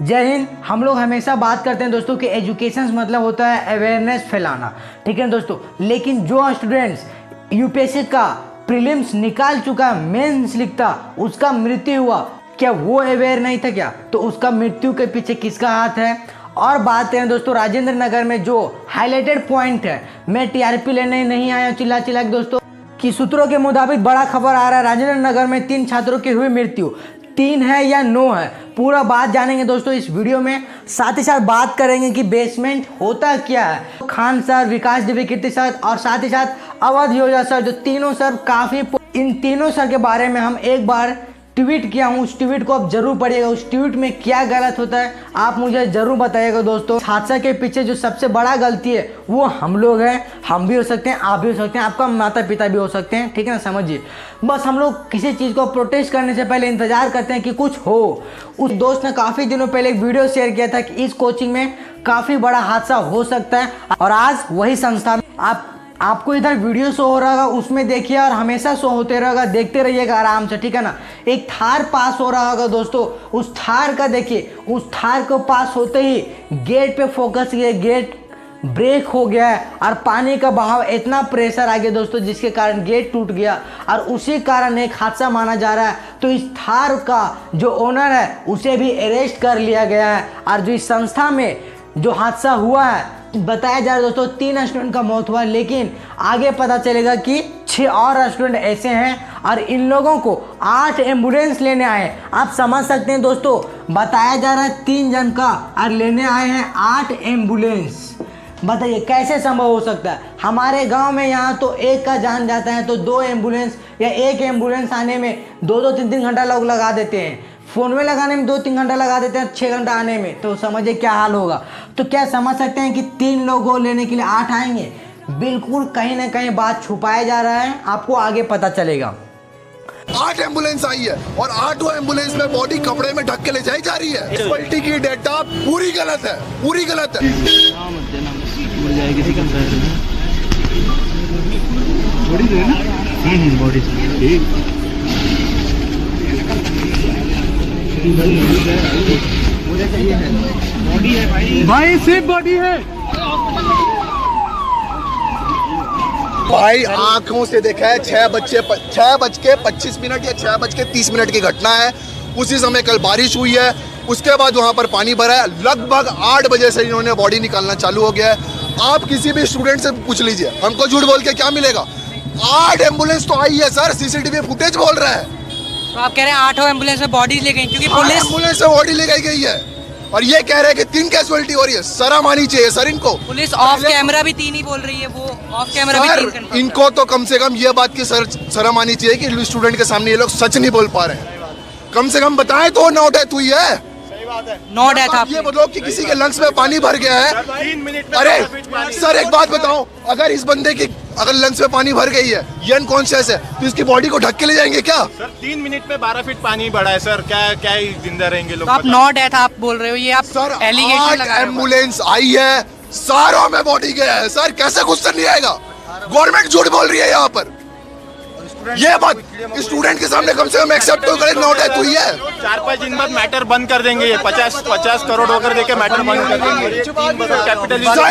जय हिंद। हम लोग हमेशा बात करते हैं दोस्तों कि एजुकेशन मतलब होता है अवेयरनेस फैलाना, ठीक है दोस्तों। लेकिन जो स्टूडेंट्स यूपीएससी का प्रीलिम्स निकाल चुका है, मेंस लिखता, उसका मृत्यु हुआ, क्या वो अवेयर नहीं था क्या? तो उसका मृत्यु के पीछे किसका हाथ है? और बात करें दोस्तों राजेंद्र नगर में जो हाईलाइटेड पॉइंट है, मैं टीआरपी लेने नहीं आया चिल्ला चिल्ला के दोस्तों, कि सूत्रों के मुताबिक बड़ा खबर आ रहा है राजेंद्र नगर में 3 छात्रों की हुई मृत्यु। 3 है या 9 है, पूरा बात जानेंगे दोस्तों इस वीडियो में। साथ ही साथ बात करेंगे कि बेसमेंट होता क्या है। खान सर, विकास देवी कीर्ति सर और साथ ही साथ अवध योजना सर, जो तीनों सर काफ़ी, इन तीनों सर के बारे में हम एक बार ट्वीट किया हूँ, उस ट्वीट को आप जरूर पढ़िएगा। उस ट्वीट में क्या गलत होता है आप मुझे जरूर बताइएगा दोस्तों। हादसा के पीछे जो सबसे बड़ा गलती है वो हम लोग हैं, हम भी हो सकते हैं, आप भी हो सकते हैं, आपका माता पिता भी हो सकते हैं, ठीक है ना, समझिए। बस हम लोग किसी चीज़ को प्रोटेस्ट करने से पहले इंतजार करते हैं कि कुछ हो। उस दोस्त ने काफ़ी दिनों पहले एक वीडियो शेयर किया था कि इस कोचिंग में काफ़ी बड़ा हादसा हो सकता है, और आज वही संस्था में आपको इधर वीडियो शो हो रहा होगा, उसमें देखिए, और हमेशा शो होते रहेगा, देखते रहिएगा आराम से, ठीक है ना। एक थार पास हो रहा होगा दोस्तों, उस थार का देखिए, उस थार को पास होते ही गेट पे फोकस किया, गेट ब्रेक हो गया है और पानी का बहाव इतना प्रेशर आ गया दोस्तों जिसके कारण गेट टूट गया, और उसी कारण एक हादसा माना जा रहा है। तो इस थार का जो ओनर है उसे भी अरेस्ट कर लिया गया है, और जो इस संस्था में जो हादसा हुआ है बताया जा रहा है दोस्तों 3 स्टूडेंट का मौत हुआ, लेकिन आगे पता चलेगा कि 6 और स्टूडेंट ऐसे हैं, और इन लोगों को 8 एम्बुलेंस लेने आए। आप समझ सकते हैं दोस्तों, बताया जा रहा है 3 जन का, और लेने आए हैं 8 एम्बुलेंस। बताइए कैसे संभव हो सकता है? हमारे गांव में यहाँ तो एक का जान जाता है तो 2 एम्बुलेंस या 1 एम्बुलेंस आने में 2-2, 3-3 घंटा लोग लगा देते हैं। फ़ोन में लगाने में 2-3 घंटा लगा देते हैं, 6 घंटा आने में, तो समझिए क्या हाल होगा। तो क्या समझ सकते हैं कि 3 लोगों को लेने के लिए 8 आएंगे? बिल्कुल कहीं ना कहीं बात छुपाया जा रहा है, आपको आगे पता चलेगा। 8 एम्बुलेंस आई है और 8 एम्बुलेंस में बॉडी कपड़े में ढक के ले जाई जा रही है। इस पलटी की डेटा पूरी गलत है, पूरी गलत है। भाई सिर्फ बॉडी है भाई, आंखों से देखा है 6:25 या 6:30 की घटना है। उसी समय कल बारिश हुई है, उसके बाद वहां पर पानी भरा है। लगभग 8 बजे से इन्होंने बॉडी निकालना चालू हो गया है। आप किसी भी स्टूडेंट से पूछ लीजिए, हमको झूठ बोल के क्या मिलेगा? 8 एम्बुलेंस तो आई है सर, सीसीटीवी फुटेज बोल रहा है। तो आप कह रहे हैं 8 एम्बुलेंस में बॉडी ले गई, क्योंकि पुलिस एम्बुलेंस से बॉडी ले गई है, और ये कह रहे हैं कि 3 कैजुअलिटी हो रही है। शर्म आनी चाहिए सर इनको। पुलिस ऑफ कैमरा भी 3 ही बोल रही है, वो ऑफ कैमरा भी 3 confirm इनको तो कम से कम ये बात की शर्म आनी चाहिए कि स्टूडेंट के सामने ये लोग सच नहीं बोल पा रहे हैं। कम से कम बताएं तो 9 डेथ हुई है। No death. आप ये बोलो कि किसी के लंग्स में पानी भर गया है। 3 मिनट में। अरे सर एक बात बताओ, अगर इस बंदे की अगर लंग्स में पानी भर गई है, ये अनकॉन्शियस है, तो इसकी बॉडी को ढक के ले जाएंगे क्या? सर 3 मिनट में 12 फीट पानी बढ़ा है सर, क्या ही जिंदा रहेंगे लोग? तो आप 9 डेथ आप बोल रहे हो, ये आप सर एलिगेशन 8 लगा रहे हो। एम्बुलेंस आई है, सारों में बॉडी गया है सर, कैसे गुस्सा नहीं आएगा? गवर्नमेंट झूठ बोल रही है यहाँ पर। ये बात स्टूडेंट के सामने कम से कम एक्सेप्ट तो करें। 9 डेथ हुई है। 4-5 दिन बाद मैटर बंद कर देंगे, ये 50 करोड़ वगैरह देके मैटर बंद कर देंगे। बात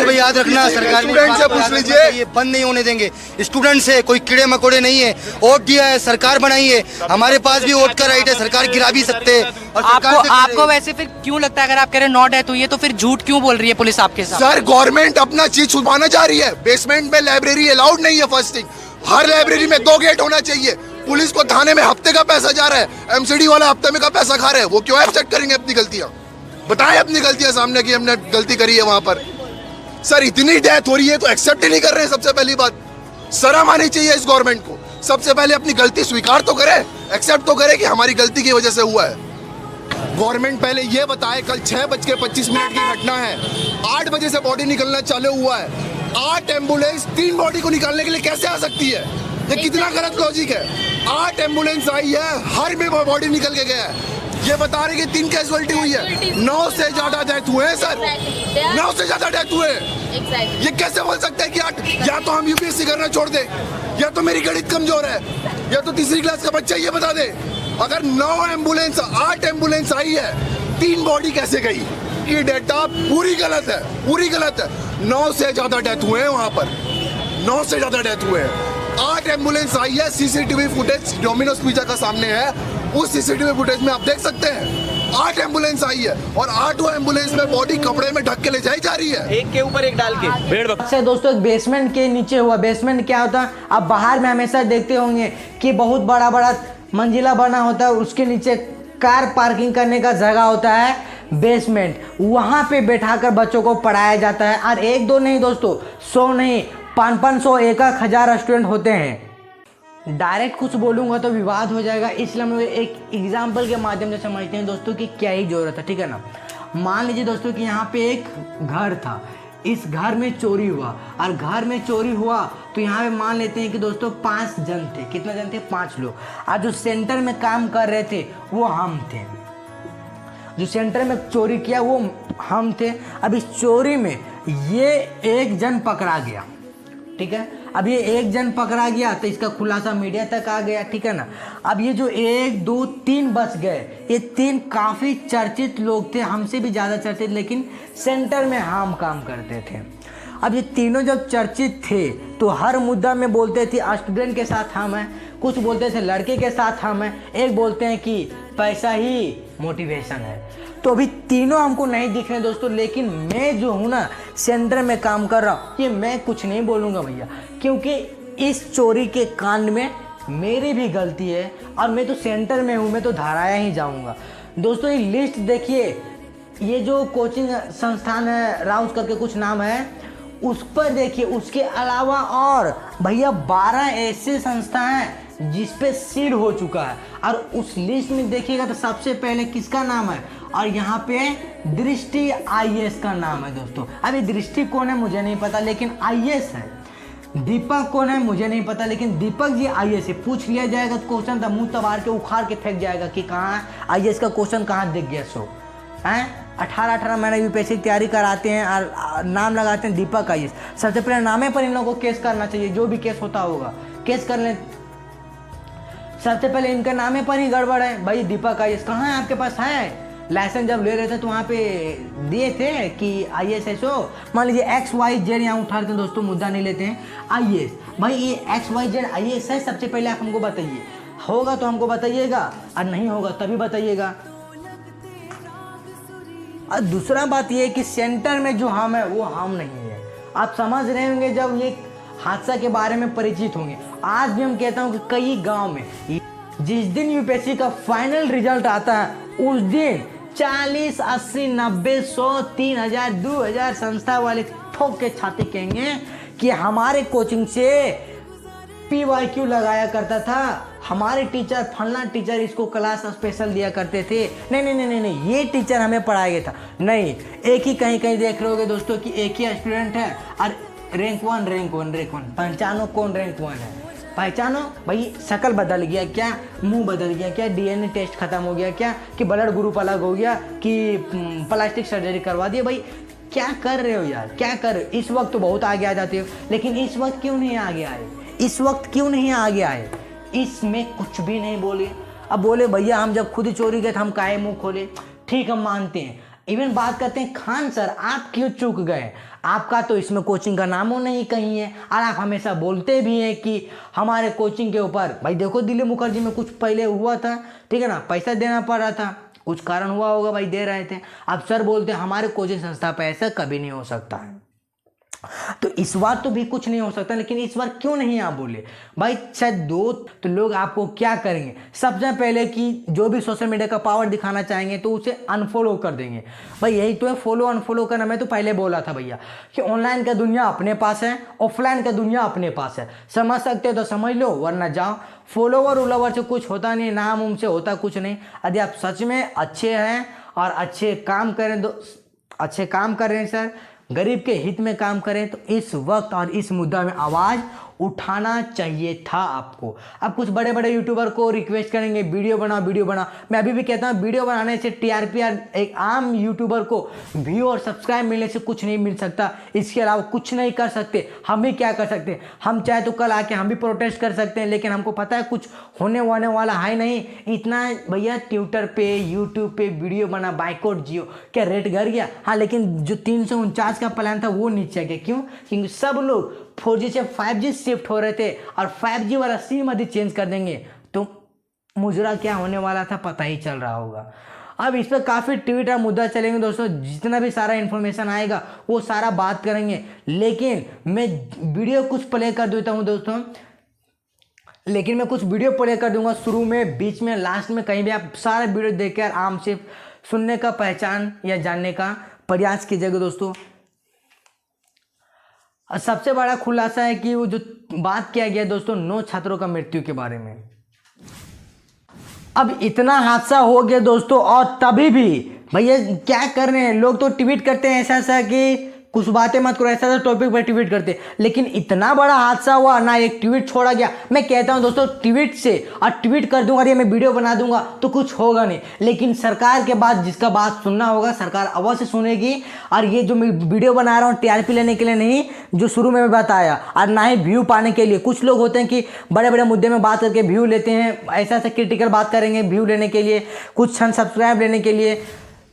को याद रखना, सरकार ने स्टूडेंट से पूछ लीजिए, ये बंद नहीं होने देंगे। स्टूडेंट से कोई कीड़े मकोड़े नहीं है, वोट दिया है, सरकार बनाई है, हमारे पास भी वोट का राइट है, सरकार गिरा भी सकते हैं। और आपको वैसे फिर क्यों लगता है, अगर आप कह रहे हैं 9 डेथ हुई है, तो फिर झूठ क्यों बोल रही है पुलिस आपके साथ? सर गवर्नमेंट अपना चीज छुपाना चाह रही है। बेसमेंट में लाइब्रेरी अलाउड नहीं है। फर्स्ट थिंग, हर लाइब्रेरी में 2 गेट होना चाहिए। पुलिस को थाने में हफ्ते का पैसा जा रहा है, एमसीडी वाला हफ्ते में का पैसा खा रहे हैं। वो क्यों एक्सेप्ट करेंगे अपनी गलतियां? बताएं अपनी गलतियां सामने कि हमने गलती करी है वहां पर। सर इतनी डेथ हो रही है तो एक्सेप्ट ही नहीं कर रहे हैं। सबसे पहली बात, शर्म आनी चाहिए इस गवर्नमेंट को। सबसे पहले अपनी गलती स्वीकार तो करे, एक्सेप्ट तो करे कि हमारी गलती की वजह से हुआ है। गवर्नमेंट पहले ये बताए, कल 6:25 की घटना है, 8 बजे से बॉडी निकलना चालू हुआ है। 8 एम्बुलेंस 3 बॉडी को निकालने के लिए कैसे आ सकती है? ये कितना गलत लॉजिक है। 8 एम्बुलेंस आई है, हर में बॉडी निकल के गया है। ये बता रहे कि 3 कैजुअलिटी हुई है, 9 से ज्यादा डेथ हुए हैं सर। 9 से ज्यादा डेथ हुए। ये कैसे बोल सकते हैं कि 8? या तो हम यूपीएससी करना छोड़ दे, या तो मेरी गणित कमजोर है, या तो तीसरी क्लास का बच्चा ये बता दे। अगर 9 एम्बुलेंस 8 एम्बुलेंस आई है, 3 बॉडी कैसे गई? ये डेटा पूरी गलत है, पूरी गलत है। 9 से ज्यादा डेथ हुए हैं वहां पर, 9 से ज्यादा डेथ हुए हैं। 8 एम्बुलेंस आई है, सीसीटीवी फुटेज डोमिनोज पिज्जा का सामने है, उस सीसीटीवी फुटेज में आप देख सकते हैं 8 एम्बुलेंस आई है और 8 एम्बुलेंस में बॉडी कपड़े में ढक के ले जाई जा रही है, एक के ऊपर एक डाल के। भेड़ अच्छा दोस्तों, एक बेसमेंट के नीचे हुआ। बेसमेंट क्या होता है? आप बाहर में हमेशा देखते होंगे कि बहुत बड़ा बड़ा मंजिला बना होता है, उसके नीचे कार पार्किंग करने का जगह होता है बेसमेंट। वहाँ पे बैठाकर बच्चों को पढ़ाया जाता है। और 1-2 नहीं दोस्तों, 100 नहीं, 500 1,000 स्टूडेंट होते हैं। डायरेक्ट कुछ बोलूँगा तो विवाद हो जाएगा, इसलिए हम लोग एक एग्जाम्पल के माध्यम से समझते हैं दोस्तों कि क्या ही ज़रूरत है, ठीक है ना। मान लीजिए दोस्तों कि यहाँ पे एक घर था, इस घर में चोरी हुआ, और घर में चोरी हुआ तो यहाँ पे मान लेते हैं कि दोस्तों 5 जन थे। कितने जन थे? 5 लोग। और जो सेंटर में काम कर रहे थे वो हम थे, जो सेंटर में चोरी किया वो हम थे। अब इस चोरी में ये एक जन पकड़ा गया, ठीक है। अब ये एक जन पकड़ा गया तो इसका खुलासा मीडिया तक आ गया, ठीक है ना। अब ये जो 1, 2, 3 बच गए, ये 3 काफ़ी चर्चित लोग थे, हमसे भी ज़्यादा चर्चित, लेकिन सेंटर में हम काम करते थे। अब ये तीनों जब चर्चित थे तो हर मुद्दा में बोलते थे स्टूडेंट के साथ हम हैं, कुछ बोलते थे लड़के के साथ हम हैं, एक बोलते हैं कि पैसा ही मोटिवेशन है। तो अभी तीनों हमको नहीं दिख रहे दोस्तों, लेकिन मैं जो हूँ ना सेंटर में काम कर रहा हूँ, ये मैं कुछ नहीं बोलूँगा भैया, क्योंकि इस चोरी के कांड में मेरी भी गलती है और मैं तो सेंटर में हूँ, मैं तो धराया ही जाऊँगा। दोस्तों ये लिस्ट देखिए, ये जो कोचिंग संस्थान है राउस करके कुछ नाम है, उस पर देखिए। उसके अलावा और भैया 12 ऐसे संस्था हैं जिस पे सील हो चुका है, और उस लिस्ट में देखिएगा तो सबसे पहले किसका नाम है, और यहाँ पे दृष्टि IAS का नाम है दोस्तों। अभी दृष्टि कौन है मुझे नहीं पता, लेकिन IAS है। दीपक कौन है मुझे नहीं पता, लेकिन दीपक जी IAS है। पूछ लिया जाएगा तो क्वेश्चन तो मुंह तबार के उखाड़ के फेंक जाएगा कि कहाँ IAS का क्वेश्चन कहाँ दिख गया। सो हैं 18 महीने यूपीएससी की तैयारी कराते हैं और नाम लगाते हैं दीपक IAS। सबसे पहले नामे पर इन लोगों को केस करना चाहिए, जो भी केस होता होगा केस कर लें। सबसे पहले इनके नामे पर ही गड़बड़ है भाई। दीपक IAS कहाँ है आपके पास? है लाइसेंस जब ले रहे थे तो वहाँ पे दिए थे कि IAS हो। मान लीजिए XYZ यहाँ उठाते हैं दोस्तों, मुद्दा नहीं लेते हैं। IAS भाई, ये XYZ IAS है, सबसे पहले आप हमको बताइए। होगा तो हमको बताइएगा, और नहीं होगा तभी बताइएगा। और दूसरा बात ये है कि सेंटर में जो हम है वो हम नहीं है। आप समझ रहे होंगे जब ये हादसा के बारे में परिचित होंगे। आज भी हम कहता हूँ कि कई गांव में जिस दिन यूपीएससी का फाइनल रिजल्ट आता है उस दिन 40, 80, 90, 100, 3000, 2000 संस्था वाले ठोक के छाती कहेंगे कि हमारे कोचिंग से PYQ लगाया करता था, हमारे टीचर फलना टीचर इसको क्लास स्पेशल दिया करते थे। नहीं, ये टीचर हमें पढ़ाया था। नहीं, एक ही कहीं देख रहे होगे दोस्तों कि एक ही स्टूडेंट है और रैंक वन। पहचानो कौन रैंक 1 है, पहचानो भाई। शकल बदल गया क्या? मुंह बदल गया क्या? DNA टेस्ट खत्म हो गया क्या? कि ब्लड ग्रुप अलग हो गया कि प्लास्टिक सर्जरी करवा दिया? भाई क्या कर रहे हो यार, क्या कर रहे हो? इस वक्त तो बहुत आगे आ जाते हो, लेकिन इस वक्त क्यों नहीं आगे आए? इस वक्त क्यों नहीं आगे आए? इसमें कुछ भी नहीं बोले। अब बोले भैया हम जब खुद चोरी गए तो हम काहे मुंह खोले? ठीक, हम मानते हैं। इवन बात करते हैं खान सर, आप क्यों चूक गए? आपका तो इसमें कोचिंग का नामो नहीं कहीं है, और आप हमेशा बोलते भी हैं कि हमारे कोचिंग के ऊपर। भाई देखो दिलीप मुखर्जी में कुछ पहले हुआ था, ठीक है ना, पैसा देना पड़ रहा था, कुछ कारण हुआ होगा भाई, दे रहे थे। अब सर बोलते हैं हमारे कोचिंग संस्था पर ऐसा कभी नहीं हो सकता है। तो इस बार तो भी कुछ नहीं हो सकता, लेकिन इस बार क्यों नहीं आप बोले भाई? शायद दो तो लोग आपको क्या करेंगे, सबसे पहले कि जो भी सोशल मीडिया का पावर दिखाना चाहेंगे तो उसे अनफॉलो कर देंगे। भाई यही तो है, फॉलो अनफॉलो करना। मैं तो पहले बोला था भैया कि ऑनलाइन का दुनिया अपने पास है, ऑफलाइन का दुनिया अपने पास है। समझ सकते हो तो समझ लो, वरना जाओ। फॉलोवर उलोवर से कुछ होता नहीं, नाम उम से होता कुछ नहीं। यदि आप सच में अच्छे हैं और अच्छे काम करें तो अच्छे काम कर रहे हैं सर, गरीब के हित में काम करें, तो इस वक्त और इस मुद्दा में आवाज़ उठाना चाहिए था आपको। अब कुछ बड़े बड़े यूट्यूबर को रिक्वेस्ट करेंगे वीडियो बनाओ। मैं अभी भी कहता हूँ वीडियो बनाने से टीआरपी एक आम यूट्यूबर को व्यू और सब्सक्राइब मिलने से कुछ नहीं मिल सकता। इसके अलावा कुछ नहीं कर सकते। हम भी क्या कर सकते हैं, हम चाहे तो कल आके हम भी प्रोटेस्ट कर सकते हैं, लेकिन हमको पता है कुछ होने वाला है नहीं। इतना भैया ट्विटर पे यूट्यूब पे वीडियो बना बाइकआउट जियो, क्या रेट गिर गया? हाँ, लेकिन जो 349 का प्लान था वो नीचे गया। क्यों? क्योंकि सब लोग 4G से 5G शिफ्ट हो रहे थे और 5G वाला सिम यदि चेंज कर देंगे तो मुजरा क्या होने वाला था पता ही चल रहा होगा। अब इस पर काफ़ी ट्वीट और मुद्दा चलेंगे दोस्तों, जितना भी सारा इन्फॉर्मेशन आएगा वो सारा बात करेंगे। लेकिन मैं वीडियो कुछ प्ले कर देता हूँ दोस्तों, लेकिन मैं कुछ वीडियो प्ले कर दूंगा शुरू में, बीच में, लास्ट में, कहीं भी आप सारा वीडियो देख कर आराम से सुनने का, पहचान या जानने का प्रयास कीजिएगा दोस्तों। और सबसे बड़ा खुलासा है कि वो जो बात किया गया दोस्तों 9 छात्रों का मृत्यु के बारे में। अब इतना हादसा हो गया दोस्तों, और तभी भी भैया क्या कर रहे हैं लोग, तो ट्वीट करते हैं ऐसा कि कुछ बातें मत करो, ऐसा टॉपिक पर ट्वीट करते। लेकिन इतना बड़ा हादसा हुआ ना, एक ट्वीट छोड़ा गया। मैं कहता हूं दोस्तों ट्वीट से और ट्वीट कर दूंगा या मैं वीडियो बना दूंगा तो कुछ होगा नहीं, लेकिन सरकार के बाद जिसका बात सुनना होगा सरकार अवश्य सुनेगी। और ये जो मैं वीडियो बना रहा हूँ टीआरपी लेने के लिए नहीं, जो शुरू में मैं बताया, और ना ही व्यू पाने के लिए। कुछ लोग होते हैं कि बड़े बड़े मुद्दे में बात करके व्यू लेते हैं, ऐसा क्रिटिकल बात करेंगे व्यू लेने के लिए, कुछ क्षण सब्सक्राइब लेने के लिए।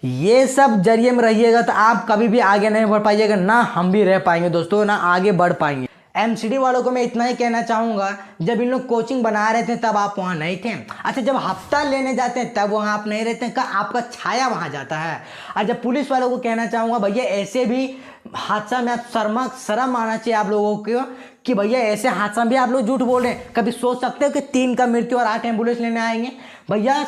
ये सब जरिए में रहिएगा तो आप कभी भी आगे नहीं बढ़ पाइएगा, ना हम भी रह पाएंगे दोस्तों, ना आगे बढ़ पाएंगे। एमसीडी वालों को मैं इतना ही कहना चाहूँगा, जब इन लोग कोचिंग बना रहे थे तब आप वहाँ नहीं थे। अच्छा, जब हफ्ता लेने जाते हैं तब वहाँ आप नहीं रहते हैं, का आपका छाया वहाँ जाता है। और जब पुलिस वालों को कहना चाहूँगा, भैया ऐसे भी हादसा में आप शर्म आना चाहिए आप लोगों को कि भैया ऐसे हादसा में भी आप लोग झूठ बोल रहे हैं। कभी सोच सकते हो कि 3 का मृत्यु और 8 एम्बुलेंस लेने आएंगे? भैया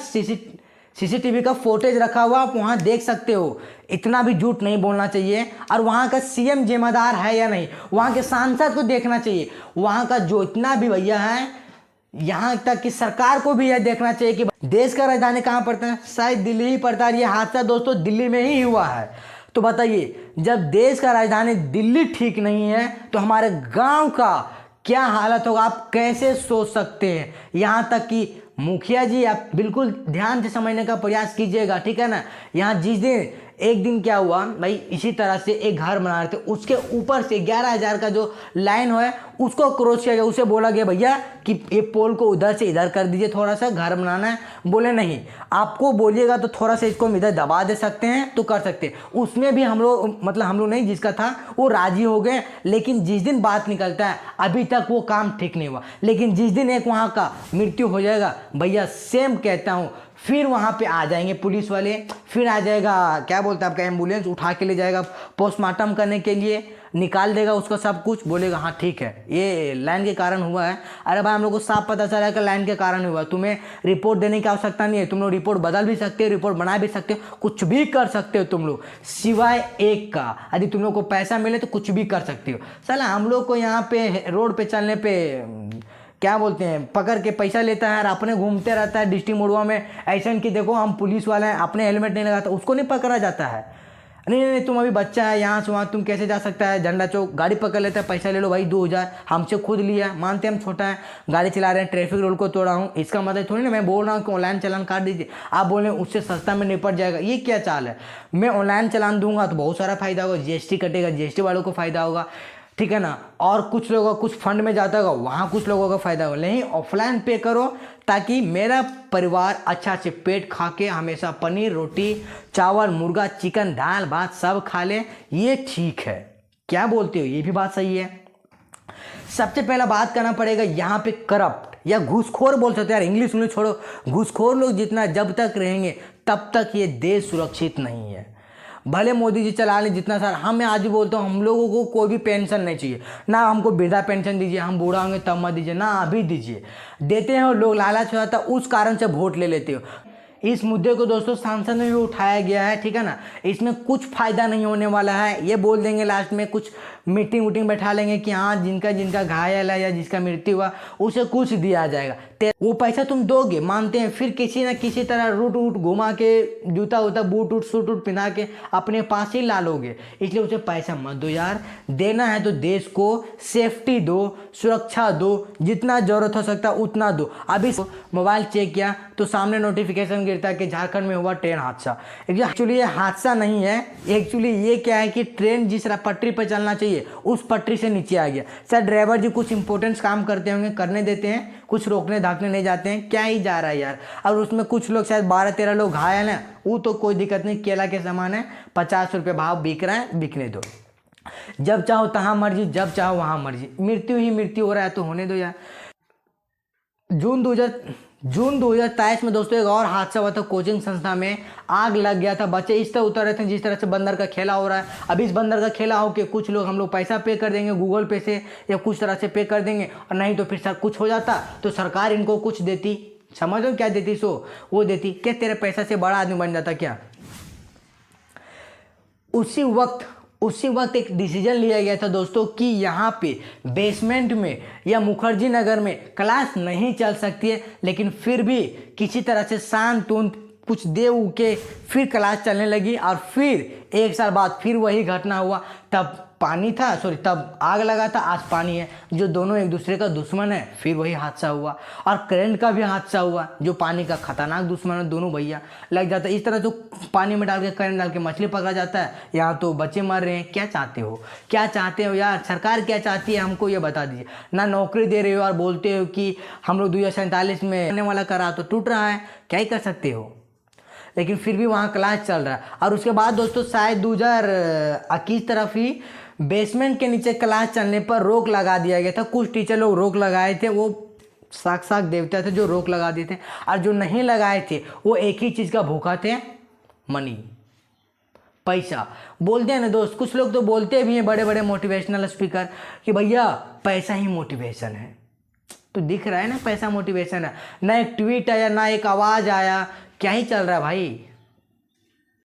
सीसीटीवी का फुटेज रखा हुआ, आप वहाँ देख सकते हो। इतना भी झूठ नहीं बोलना चाहिए। और वहाँ का सीएम जिम्मेदार है या नहीं, वहाँ के सांसद को देखना चाहिए। वहाँ का जो इतना भी भैया है, यहाँ तक कि सरकार को भी यह देखना चाहिए कि देश का राजधानी कहाँ पड़ता है, शायद दिल्ली ही पड़ता है। ये हादसा दोस्तों दिल्ली में ही हुआ है। तो बताइए, जब देश का राजधानी दिल्ली ठीक नहीं है तो हमारे गाँव का क्या हालत होगा, आप कैसे सोच सकते हैं। यहाँ तक कि मुखिया जी, आप बिल्कुल ध्यान से समझने का प्रयास कीजिएगा, ठीक है ना। यहाँ जिस दिन एक दिन क्या हुआ भाई, इसी तरह से एक घर बना रहे थे, उसके ऊपर से 11,000 का जो लाइन है उसको क्रॉस किया गया। उसे बोला गया भैया कि ये पोल को उधर से इधर कर दीजिए, थोड़ा सा घर बनाना है। बोले नहीं, आपको बोलिएगा तो थोड़ा सा इसको हम इधर दबा दे सकते हैं तो कर सकते हैं। उसमें भी हम लोग नहीं, जिसका था वो राजी हो गए। लेकिन जिस दिन बात निकलता है अभी तक वो काम ठीक नहीं हुआ। लेकिन जिस दिन एक वहाँ का मृत्यु हो जाएगा भैया, सेम कहता हूँ, फिर वहाँ पे आ जाएंगे पुलिस वाले, फिर आ जाएगा क्या बोलते हैं आपका एम्बुलेंस, उठा के ले जाएगा पोस्टमार्टम करने के लिए, निकाल देगा उसका सब कुछ, बोलेगा हाँ ठीक है ये लाइन के कारण हुआ है। अरे भाई, हम लोग को साफ पता चला है कि लाइन के कारण हुआ। तुम्हें रिपोर्ट देने की आवश्यकता नहीं है, तुम लोग रिपोर्ट बदल भी सकते हो, रिपोर्ट बना भी सकते हो, कुछ भी कर सकते हो तुम लोग, सिवाय एक का, यदि तुम लोग को पैसा मिले तो कुछ भी कर सकते हो। साला हम लोग को यहाँ पे रोड पे चलने पे क्या बोलते हैं, पकड़ के पैसा लेता है और अपने घूमते रहता है डिस्ट्रिक्ट मोड़वा में। ऐसा कि देखो हम पुलिस वाले हैं, अपने हेलमेट नहीं लगाता, उसको नहीं पकड़ा जाता है। नहीं, तुम अभी बच्चा है, यहाँ से वहाँ तुम कैसे जा सकता है। झंडा चौक गाड़ी पकड़ लेता है, पैसा ले लो भाई 2000, हमसे खुद लिया, मानते हम छोटा है, गाड़ी चला रहे हैं, ट्रैफिक रूल को तोड़ा हूँ, इसका मतलब थोड़ी ना मैं बोल रहा हूँ कि ऑनलाइन चालान काट दीजिए। आप बोल रहे हैं उससे सस्ता में निपट जाएगा, ये क्या चाल है। मैं ऑनलाइन चालान दूंगा तो बहुत सारा फायदा होगा, जीएसटी कटेगा, जीएसटी वालों को फायदा होगा, ठीक है ना। और कुछ लोगों का कुछ फंड में जाता होगा, वहाँ कुछ लोगों का फायदा होगा। नहीं, ऑफलाइन पे करो ताकि मेरा परिवार अच्छा से पेट खा के हमेशा पनीर, रोटी, चावल, मुर्गा, चिकन, दाल भात सब खा ले, ये ठीक है। क्या बोलते हो, ये भी बात सही है। सबसे पहला बात करना पड़ेगा यहाँ पे करप्ट या घूसखोर बोल सकते हैं यार, इंग्लिश छोड़ो। घूसखोर लोग जितना जब तक रहेंगे तब तक ये देश सुरक्षित नहीं है। भले मोदी जी चला लें जितना सारा, हम आज भी बोलता हूँ, हम लोगों को कोई भी पेंशन नहीं चाहिए ना। हमको वृद्धा पेंशन दीजिए, हम बूढ़ा होंगे तब मत दीजिए ना, अभी दीजिए। देते हैं और लोग लालच हो जाता है, उस कारण से वोट ले लेते हो। इस मुद्दे को दोस्तों सांसद में भी उठाया गया है, ठीक है ना। इसमें कुछ फायदा नहीं होने वाला है, ये बोल देंगे लास्ट में, कुछ मीटिंग बैठा लेंगे कि हाँ जिनका घायल है या जिसका मृत्यु हुआ उसे कुछ दिया जाएगा। वो पैसा तुम दोगे, मानते हैं, फिर किसी ना किसी तरह रूट वूट घुमा के, जूता वूता बूट वूट सूट वूट पहना के अपने पास ही ला लोगे। इसलिए उसे पैसा मत दो यार। देना है तो देश को सेफ्टी दो, सुरक्षा दो, जितना ज़रूरत हो सकता है उतना दो। अभी मोबाइल चेक किया तो सामने नोटिफिकेशन गिरता है कि झारखंड में हुआ ट्रेन हादसा। एक्चुअली ये हादसा नहीं है, एक्चुअली ये क्या है कि ट्रेन जिस पटरी पर चलना चाहिए उस पटरी से नीचे आ गया। शायद ड्राइवर जी कुछ इंपॉर्टेंट काम करते होंगे, करने देते हैं, कुछ रोकने धाकने नहीं जाते हैं, क्या ही जा रहा है यार। और उसमें कुछ लोग शायद 12-13 लोग घायल हैं, वो तो कोई दिक्कत नहीं, केला के सामान है, 50 रुपये भाव बिक रहा है, बिकने दो। जब चाहो तहाँ मर्जी, जब चाहो वहाँ मर्जी। मृत्यु ही मृत्यु हो रहा है तो होने दो यार। जून 2023 में दोस्तों एक और हादसा हुआ था। कोचिंग संस्था में आग लग गया था। बच्चे इस तरह उतर रहे थे जिस तरह से बंदर का खेला हो रहा है। अब इस बंदर का खेला हो कि कुछ लोग हम लोग पैसा पे कर देंगे गूगल पे से या कुछ तरह से पे कर देंगे, और नहीं तो फिर सर कुछ हो जाता तो सरकार इनको कुछ देती। समझ लो क्या देती? सो वो देती क्या तेरे पैसा से बड़ा आदमी बन जाता क्या? उसी वक्त एक डिसीजन लिया गया था दोस्तों कि यहाँ पे बेसमेंट में या मुखर्जी नगर में क्लास नहीं चल सकती है, लेकिन फिर भी किसी तरह से शांत कुछ दे के फिर क्लास चलने लगी। और फिर 1 साल बाद फिर वही घटना हुआ। तब आग लगा था, आज पानी है, जो दोनों एक दूसरे का दुश्मन है। फिर वही हादसा हुआ। और करंट का भी हादसा हुआ, जो पानी का खतरनाक दुश्मन है, दोनों भैया लग जाता है। इस तरह तो पानी में डाल के करंट डाल के मछली पकड़ा जाता है, यहाँ तो बच्चे मर रहे हैं। क्या चाहते हो यार? सरकार क्या चाहती है हमको ये बता दीजिए। ना नौकरी दे रहे हो और बोलते हो कि हम लोग 2047 में आने वाला करा तो टूट रहा है, क्या ही कर सकते हो। लेकिन फिर भी वहाँ क्लास चल रहा है। और उसके बाद दोस्तों शायद 2021 तरफ ही बेसमेंट के नीचे क्लास चलने पर रोक लगा दिया गया था। कुछ टीचर लोग रोक लगाए थे, वो साक्षात देवता थे जो रोक लगा दिए थे। और जो नहीं लगाए थे वो एक ही चीज़ का भूखा थे, मनी, पैसा। बोलते हैं ना दोस्त, कुछ लोग तो बोलते भी हैं, बड़े बड़े मोटिवेशनल स्पीकर, कि भैया पैसा ही मोटिवेशन है। तो दिख रहा है ना पैसा मोटिवेशन है। ना एक ट्वीट आया, ना एक आवाज़ आया, क्या ही चल रहा है भाई।